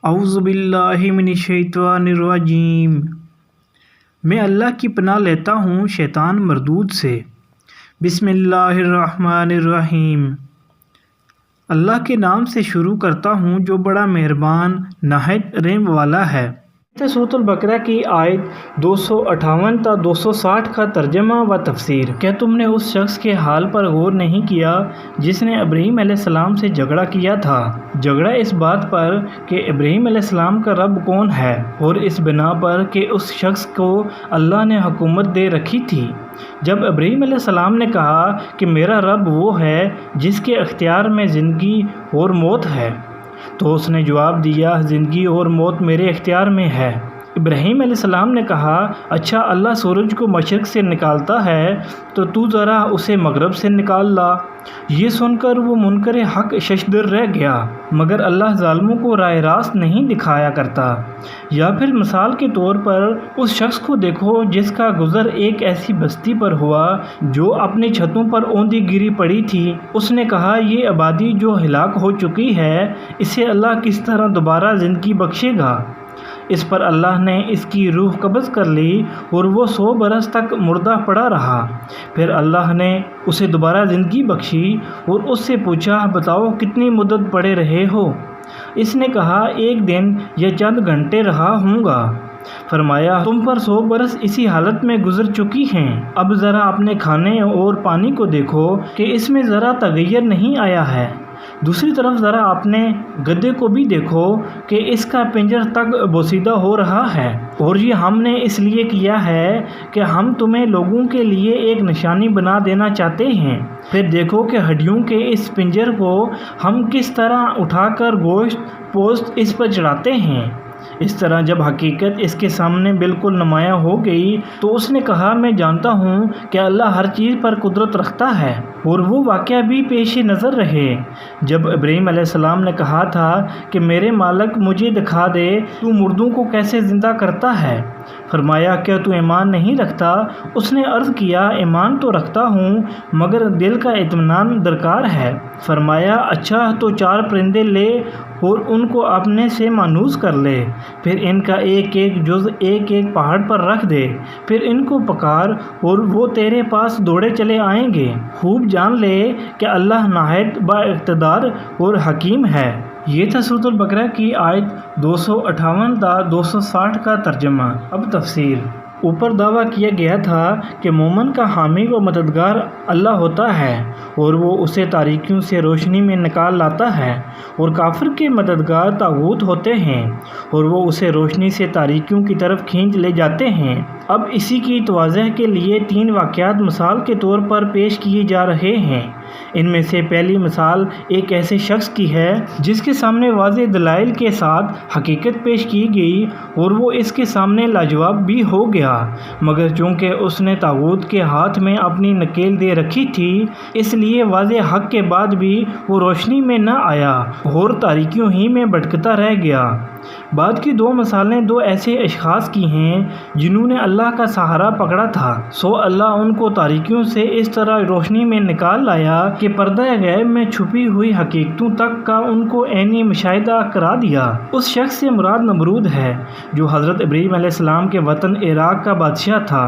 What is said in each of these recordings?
اعوذ باللہ من الشیطان الرجیم۔ میں اللہ کی پناہ لیتا ہوں شیطان مردود سے۔ بسم اللہ الرحمن الرحیم۔ اللہ کے نام سے شروع کرتا ہوں جو بڑا مہربان نہایت رحم والا ہے۔ سورۃ البقرہ کی آیت 258 تا 260 کا ترجمہ و تفسیر۔ کیا تم نے اس شخص کے حال پر غور نہیں کیا جس نے ابراہیم علیہ السلام سے جھگڑا کیا تھا؟ جھگڑا اس بات پر کہ ابراہیم علیہ السلام کا رب کون ہے، اور اس بنا پر کہ اس شخص کو اللہ نے حکومت دے رکھی تھی۔ جب ابراہیم علیہ السلام نے کہا کہ میرا رب وہ ہے جس کے اختیار میں زندگی اور موت ہے، تو اس نے جواب دیا، زندگی اور موت میرے اختیار میں ہے۔ ابراہیم علیہ السلام نے کہا، اچھا اللہ سورج کو مشرق سے نکالتا ہے تو تو ذرا اسے مغرب سے نکال لا۔ یہ سن کر وہ منکر حق ششدر رہ گیا، مگر اللہ ظالموں کو راہ راست نہیں دکھایا کرتا۔ یا پھر مثال کے طور پر اس شخص کو دیکھو جس کا گزر ایک ایسی بستی پر ہوا جو اپنی چھتوں پر اوندھی گری پڑی تھی۔ اس نے کہا، یہ آبادی جو ہلاک ہو چکی ہے، اسے اللہ کس طرح دوبارہ زندگی بخشے گا؟ اس پر اللہ نے اس کی روح قبض کر لی اور وہ 100 برس تک مردہ پڑا رہا۔ پھر اللہ نے اسے دوبارہ زندگی بخشی اور اس سے پوچھا، بتاؤ کتنی مدت پڑے رہے ہو؟ اس نے کہا، 1 دن یا چند گھنٹے رہا ہوں گا۔ فرمایا، تم پر 100 برس اسی حالت میں گزر چکی ہیں۔ اب ذرا اپنے کھانے اور پانی کو دیکھو کہ اس میں ذرا تغیر نہیں آیا ہے۔ دوسری طرف ذرا اپنے گدھے کو بھی دیکھو کہ اس کا پنجر تک بوسیدہ ہو رہا ہے، اور یہ ہم نے اس لیے کیا ہے کہ ہم تمہیں لوگوں کے لیے ایک نشانی بنا دینا چاہتے ہیں۔ پھر دیکھو کہ ہڈیوں کے اس پنجر کو ہم کس طرح اٹھا کر گوشت پوست اس پر چڑھاتے ہیں۔ اس طرح جب حقیقت اس کے سامنے بالکل نمایاں ہو گئی تو اس نے کہا، میں جانتا ہوں کہ اللہ ہر چیز پر قدرت رکھتا ہے، اور وہ واقعہ بھی پیش نظر رہے۔ جب ابراہیم علیہ السلام نے کہا تھا کہ میرے مالک مجھے دکھا دے تو مردوں کو کیسے زندہ کرتا ہے؟ فرمایا، کیا تو ایمان نہیں رکھتا؟ اس نے عرض کیا، ایمان تو رکھتا ہوں مگر دل کا اطمینان درکار ہے۔ فرمایا، اچھا تو 4 پرندے لے اور ان کو اپنے سے مانوس کر لے، پھر ان کا ایک ایک جز ایک ایک پہاڑ پر رکھ دے، پھر ان کو پکار اور وہ تیرے پاس دوڑے چلے آئیں گے۔ خوب جان لے کہ اللہ نہایت با اقتدار اور حکیم ہے۔ یہ تھا سورۃ البقرہ کی آیت 258 تا 260 کا ترجمہ۔ اب تفسیر۔ اوپر دعویٰ کیا گیا تھا کہ مومن کا حامی و مددگار اللہ ہوتا ہے اور وہ اسے تاریکیوں سے روشنی میں نکال لاتا ہے، اور کافر کے مددگار طاغوت ہوتے ہیں اور وہ اسے روشنی سے تاریکیوں کی طرف کھینچ لے جاتے ہیں۔ اب اسی کی توضیح کے لیے 3 واقعات مثال کے طور پر پیش کیے جا رہے ہیں۔ ان میں سے پہلی مثال ایک ایسے شخص کی ہے جس کے سامنے واضح دلائل کے ساتھ حقیقت پیش کی گئی اور وہ اس کے سامنے لاجواب بھی ہو گیا، مگر چونکہ اس نے طاغوت کے ہاتھ میں اپنی نکیل دے رکھی تھی، اس لیے واضح حق کے بعد بھی وہ روشنی میں نہ آیا اور تاریکیوں ہی میں بھٹکتا رہ گیا۔ بعد کی 2 مثالیں 2 ایسے اشخاص کی ہیں جنہوں نے اللہ کا سہارا پکڑا تھا، سو اللہ ان کو تاریکیوں سے اس طرح روشنی میں نکال لایا کہ پردہ غیب میں چھپی ہوئی حقیقتوں تک کا ان کو عینی مشاہدہ کرا دیا۔ اس شخص سے مراد نمرود ہے جو حضرت ابراہیم علیہ السلام کے وطن عراق کا بادشاہ تھا۔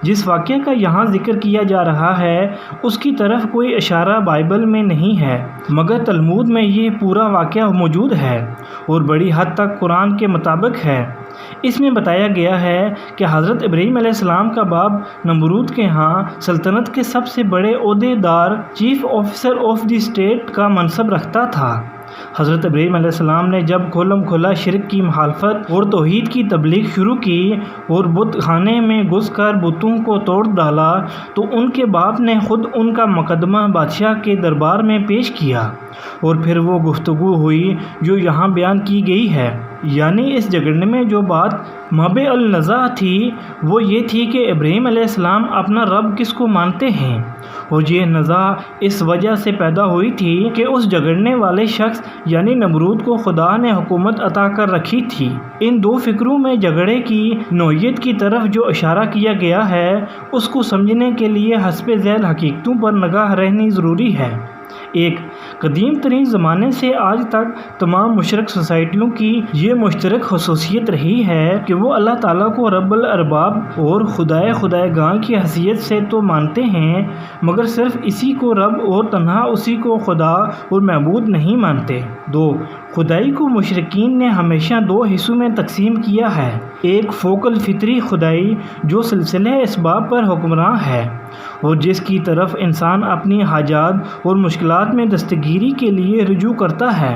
جس واقعے کا یہاں ذکر کیا جا رہا ہے اس کی طرف کوئی اشارہ بائبل میں نہیں ہے، مگر تلمود میں یہ پورا واقعہ موجود ہے اور بڑی حد تک قرآن کے مطابق ہے۔ اس میں بتایا گیا ہے کہ حضرت ابراہیم علیہ السلام کا باپ نمرود کے ہاں سلطنت کے سب سے بڑے عہدے دار chief officer of the state کا منصب رکھتا تھا۔ حضرت ابراہیم علیہ السلام نے جب کھلم کھلا شرک کی مخالفت اور توحید کی تبلیغ شروع کی اور بت خانے میں گھس کر بتوں کو توڑ ڈالا تو ان کے باپ نے خود ان کا مقدمہ بادشاہ کے دربار میں پیش کیا، اور پھر وہ گفتگو ہوئی جو یہاں بیان کی گئی ہے۔ یعنی اس جھگڑنے میں جو بات مابع النزاع تھی وہ یہ تھی کہ ابراہیم علیہ السلام اپنا رب کس کو مانتے ہیں، اور یہ نزاع اس وجہ سے پیدا ہوئی تھی کہ اس جھگڑنے والے شخص یعنی نمرود کو خدا نے حکومت عطا کر رکھی تھی۔ ان 2 فکروں میں جھگڑے کی نوعیت کی طرف جو اشارہ کیا گیا ہے اس کو سمجھنے کے لیے حسب ذیل حقیقتوں پر نگاہ رہنی ضروری ہے۔ ایک قدیم ترین زمانے سے آج تک تمام مشرک سوسائٹیوں کی یہ مشترک خصوصیت رہی ہے کہ وہ اللہ تعالیٰ کو رب الارباب اور خدائے گاہ کی حیثیت سے تو مانتے ہیں، مگر صرف اسی کو رب اور تنہا اسی کو خدا اور معبود نہیں مانتے۔ 2. خدائی کو مشرکین نے ہمیشہ 2 حصوں میں تقسیم کیا ہے۔ ایک فوق الفطری خدائی جو سلسلہ اسباب پر حکمراں ہے اور جس کی طرف انسان اپنی حاجات اور مشکلات میں دستگیری کے لیے رجوع کرتا ہے۔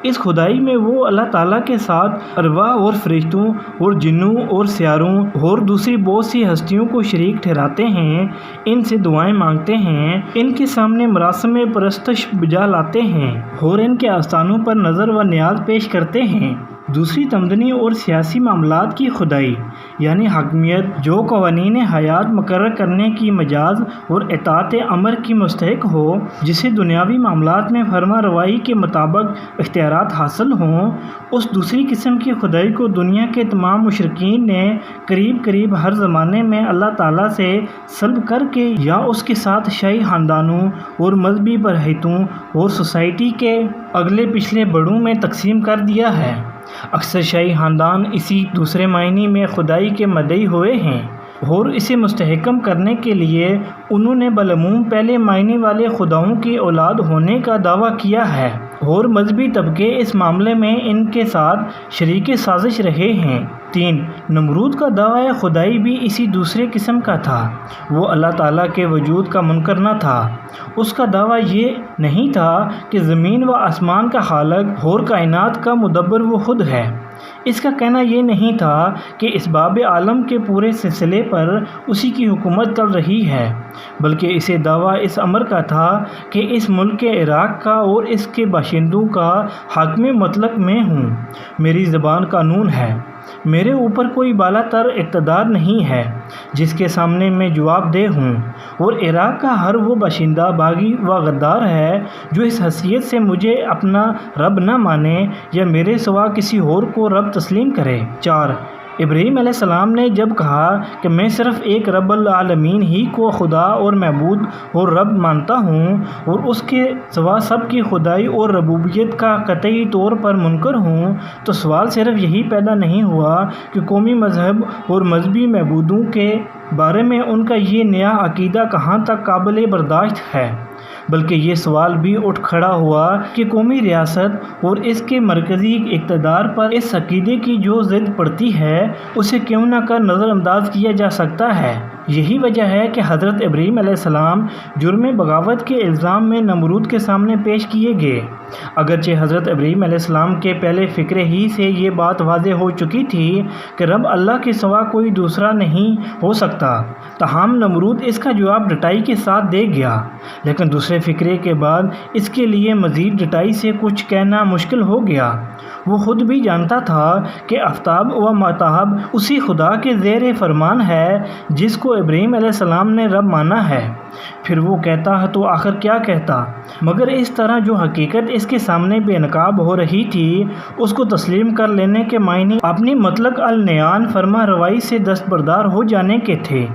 اس خدائی میں وہ اللہ تعالیٰ کے ساتھ ارواح اور فرشتوں اور جنوں اور سیاروں اور دوسری بہت سی ہستیوں کو شریک ٹھہراتے ہیں، ان سے دعائیں مانگتے ہیں، ان کے سامنے مراسم پرستش بجا لاتے ہیں اور ان کے آستانوں پر نظر و نیاز پیش کرتے ہیں۔ دوسری تمدنی اور سیاسی معاملات کی خدائی یعنی حاکمیت جو قوانین حیات مقرر کرنے کی مجاز اور اطاعت امر کی مستحق ہو، جسے دنیاوی معاملات میں فرما روائی کے مطابق اختیارات حاصل ہوں، اس دوسری قسم کی خدائی کو دنیا کے تمام مشرکین نے قریب ہر زمانے میں اللہ تعالیٰ سے سلب کر کے یا اس کے ساتھ شاہی خاندانوں اور مذہبی پرہیتوں اور سوسائٹی کے اگلے پچھلے بڑوں میں تقسیم کر دیا ہے۔ اکثر شاہی خاندان اسی دوسرے معنی میں خدائی کے مدعی ہوئے ہیں اور اسے مستحکم کرنے کے لیے انہوں نے بالعموم پہلے معنی والے خداؤں کی اولاد ہونے کا دعویٰ کیا ہے اور مذہبی طبقے اس معاملے میں ان کے ساتھ شریک سازش رہے ہیں۔ 3. نمرود کا دعویٰ خدائی بھی اسی دوسرے قسم کا تھا۔ وہ اللہ تعالیٰ کے وجود کا منکر نہ تھا۔ اس کا دعویٰ یہ نہیں تھا کہ زمین و آسمان کا خالق اور کائنات کا مدبر وہ خود ہے۔ اس کا کہنا یہ نہیں تھا کہ اسباب عالم کے پورے سلسلے پر اسی کی حکومت چل رہی ہے، بلکہ اسے دعویٰ اس امر کا تھا کہ اس ملک کے عراق کا اور اس کے باشندوں کا حاکم مطلق میں ہوں۔ میری زبان قانون ہے، میرے اوپر کوئی بالا تر اقتدار نہیں ہے جس کے سامنے میں جواب دہ ہوں، اور عراق کا ہر وہ باشندہ باغی و غدار ہے جو اس حیثیت سے مجھے اپنا رب نہ مانے یا میرے سوا کسی اور کو رب تسلیم کرے۔ 4. ابراہیم علیہ السلام نے جب کہا کہ میں صرف ایک رب العالمین ہی کو خدا اور معبود اور رب مانتا ہوں اور اس کے سوا سب کی خدائی اور ربوبیت کا قطعی طور پر منکر ہوں، تو سوال صرف یہی پیدا نہیں ہوا کہ قومی مذہب اور مذہبی معبودوں کے بارے میں ان کا یہ نیا عقیدہ کہاں تک قابل برداشت ہے، بلکہ یہ سوال بھی اٹھ کھڑا ہوا کہ قومی ریاست اور اس کے مرکزی اقتدار پر اس عقیدے کی جو ضد پڑتی ہے اسے کیوں نہ کر نظر انداز کیا جا سکتا ہے۔ یہی وجہ ہے کہ حضرت ابراہیم علیہ السلام جرم بغاوت کے الزام میں نمرود کے سامنے پیش کیے گئے۔ اگرچہ حضرت ابراہیم علیہ السلام کے پہلے فکرے ہی سے یہ بات واضح ہو چکی تھی کہ رب اللہ کے سوا کوئی دوسرا نہیں ہو سکتا، تاہم نمرود اس کا جواب ڈٹائی کے ساتھ دے گیا، لیکن دوسرے فکرے کے بعد اس کے لیے مزید ڈٹائی سے کچھ کہنا مشکل ہو گیا۔ وہ خود بھی جانتا تھا کہ آفتاب و ماتحب اسی خدا کے زیر فرمان ہے جس کو ابراہیم علیہ السلام نے رب مانا ہے۔ پھر وہ کہتا ہے تو آخر کیا کہتا، مگر اس طرح جو حقیقت اس کے سامنے بے نقاب ہو رہی تھی اس کو تسلیم کر لینے کے معنی اپنی مطلق العنان فرما روائی سے دستبردار ہو جانے کے تھے،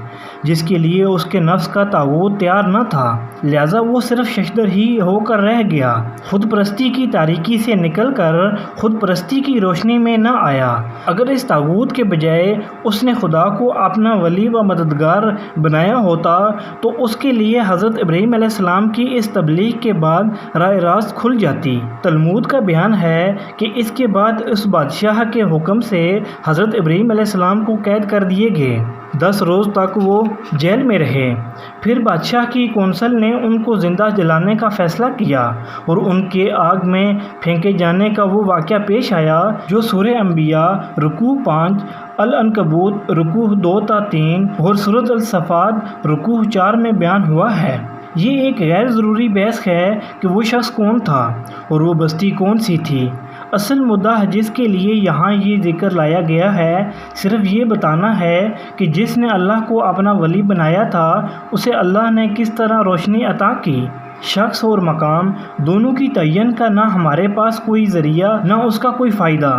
جس کے لیے اس کے نفس کا طاغوت تیار نہ تھا، لہذا وہ صرف ششدر ہی ہو کر رہ گیا، خود پرستی کی تاریکی سے نکل کر خود پرستی کی روشنی میں نہ آیا۔ اگر اس طاغوت کے بجائے اس نے خدا کو اپنا ولی و مددگار بنایا ہوتا تو اس کے لیے حضرت ابراہیم علیہ السلام کی اس تبلیغ کے بعد راہ راست کھل جاتی۔ تلمود کا بیان ہے کہ اس کے بعد اس بادشاہ کے حکم سے حضرت ابراہیم علیہ السلام کو قید کر دیے گئے، 10 روز تک وہ جیل میں رہے۔ پھر بادشاہ کی کونسل نے ان کو زندہ جلانے کا فیصلہ کیا اور ان کے آگ میں پھینکے جانے کا وہ واقعہ پیش آیا جو سورہ انبیاء رکوع 5، العنکبوت رکوع 2-3 اور سورۃ الصفات رکوع 4 میں بیان ہوا ہے۔ یہ ایک غیر ضروری بحث ہے کہ وہ شخص کون تھا اور وہ بستی کون سی تھی۔ اصل مدعا جس کے لیے یہاں یہ ذکر لایا گیا ہے صرف یہ بتانا ہے کہ جس نے اللہ کو اپنا ولی بنایا تھا اسے اللہ نے کس طرح روشنی عطا کی۔ شخص اور مقام دونوں کی تعین کا نہ ہمارے پاس کوئی ذریعہ نہ اس کا کوئی فائدہ،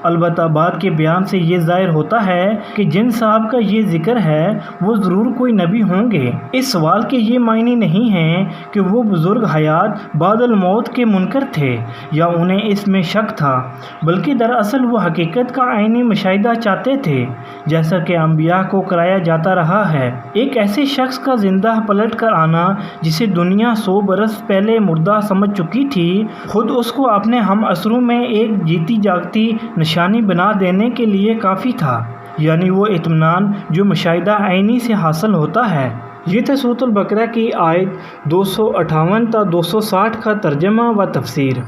البتہ بعد کے بیان سے یہ ظاہر ہوتا ہے کہ جن صاحب کا یہ ذکر ہے وہ ضرور کوئی نبی ہوں گے۔ اس سوال کے یہ معنی نہیں ہیں کہ وہ بزرگ حیات بعد الموت کے منکر تھے یا انہیں اس میں شک تھا، بلکہ دراصل وہ حقیقت کا عینی مشاہدہ چاہتے تھے، جیسا کہ انبیاء کو کرایا جاتا رہا ہے۔ ایک ایسے شخص کا زندہ پلٹ کر آنا جسے دنیا 100 برس پہلے مردہ سمجھ چکی تھی، خود اس کو اپنے ہم عصروں میں ایک جیتی جاگتی نشانی بنا دینے کے لیے کافی تھا، یعنی وہ اطمینان جو مشاہدہ عینی سے حاصل ہوتا ہے۔ یہ تھا سورۃ البقرہ کی آیت 258 تا 260 کا ترجمہ و تفسیر۔